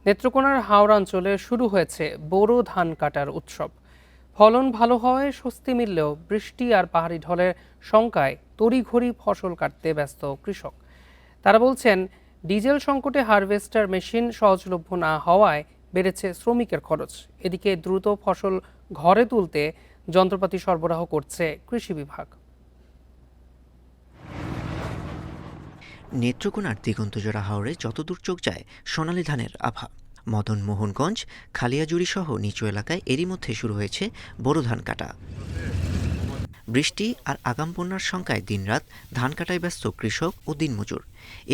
নেত্রকোনার হাওড় অঞ্চলে শুরু হয়েছে বোরো ধান কাটার উৎসব। ফলন ভালো হওয়ায় স্বস্তি মিললেও বৃষ্টি আর পাহাড়ি ঢলের শঙ্কায় তড়িঘড়ি ফসল কাটতে ব্যস্ত কৃষক। তারা বলছেন, ডিজেল সংকটে হারভেস্টার মেশিন সহজলভ্য না হওয়ায় বেড়েছে শ্রমিকের খরচ। এদিকে দ্রুত ফসল ঘরে তুলতে যন্ত্রপাতি সরবরাহ করছে কৃষি বিভাগ। নেত্রকোনার দিগন্তজোড়া হাওরে যতদূর চোখ যায় সোনালী ধানের আভা। মদন মোহনগঞ্জ, খালিয়াজুড়ি সহ নিচু এলাকায় এরই মধ্যে শুরু হয়েছে বোরো ধান কাটা। বৃষ্টি আর আগাম বন্যার শঙ্কায় দিনরাত ধান কাটায় ব্যস্ত কৃষক ও দিনমজুর।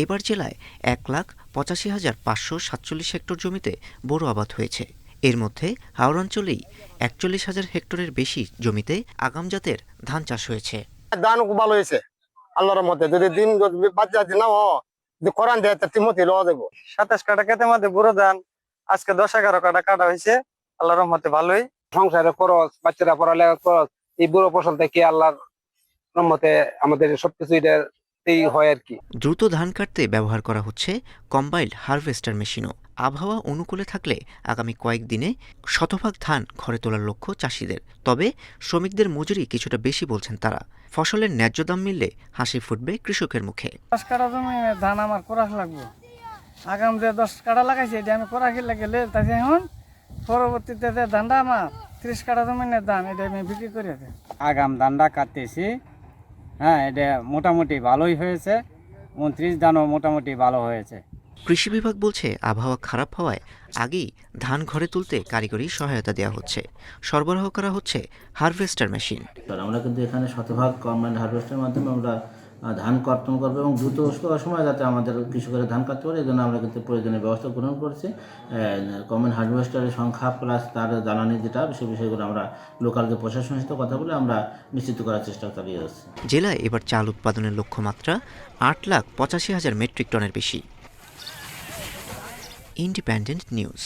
এবার জেলায় 1,85,547 হেক্টর জমিতে বোরো আবাদ হয়েছে। এর মধ্যে হাওড় অঞ্চলেই 41,000 হেক্টরের বেশি জমিতে আগাম জাতের ধান চাষ হয়েছে। ধান ভালো হয়েছে আল্লাহর মধ্যে, যদি দিন বাচ্চা না যদি কোরআন দেয় তার তিমতি লওয়া দেবো। 27 কাটা খেতের মধ্যে বুড়ো ধান আজকে 10-11 কাটা কাটা হয়েছে, আল্লাহর রহমতে ভালোই। সংসারে খরচ, বাচ্চারা পড়ালেখা খরচ, এই বুড়ো ফসল থেকে আল্লাহর রহমতে আমাদের সবকিছু এটাই হয় আর কি। দ্রুত ধান কাটতে ব্যবহার করা হচ্ছে কম্বাইন্ড হারভেস্টার মেশিনও। আবহাওয়া অনুকূলে থাকলে আগামী কয়েকদিনে শতভাগ ধান ঘরে তোলার লক্ষ্য চাষিদের। তবে শ্রমিকদের মজুরি কিছুটা বেশি বলছেন তারা। ফসলের ন্যায্য দাম মিললে হাসি ফুটবে কৃষকের মুখে। 10 কাটা জমি ধান আমার কোরাস লাগবে, আগাম যে 10 কাটা লাগাইছে এটা আমি কোরাকি গেলে তাই এখন পরবর্তীতে ধানটা আমার 30 কাটা জমিনের দাম এটা আমি বিক্রি করে দেয়। আগাম ধানটা কাটতেছি, হ্যাঁ এটা মোটামুটি ভালোই হয়েছে, 29 ধানও মোটামুটি ভালো হয়েছে। কৃষি বিভাগ বলছে আবহাওয়া খারাপ হওয়ায় আগেই ধান ঘরে তুলতে কারিগরি সহায়তা দেওয়া হচ্ছে। সরবরাহ করা হচ্ছে হারভেস্টার মেশিন। আমরা কিন্তু এখানে শতভাগ কম্বাইন্ড হারভেস্টের মাধ্যমে আমরা ধান কর্তন করবো এবং দ্রুত সময় যাতে আমাদের কৃষকেরা ধান কাটতে পারে, এই জন্য আমরা কিন্তু প্রয়োজনীয় ব্যবস্থা গ্রহণ করছি। কম্বাইন্ড হারভেস্টারের সংখ্যা প্লাস তার জ্বালানি যেটা সেই বিষয়গুলো আমরা লোকালকে প্রশাসনের সাথে কথা বলে আমরা নিশ্চিত করার চেষ্টা চালিয়ে যাচ্ছি। জেলায় এবার চাল উৎপাদনের লক্ষ্যমাত্রা 8,85,000 মেট্রিক টনের বেশি। Independent news.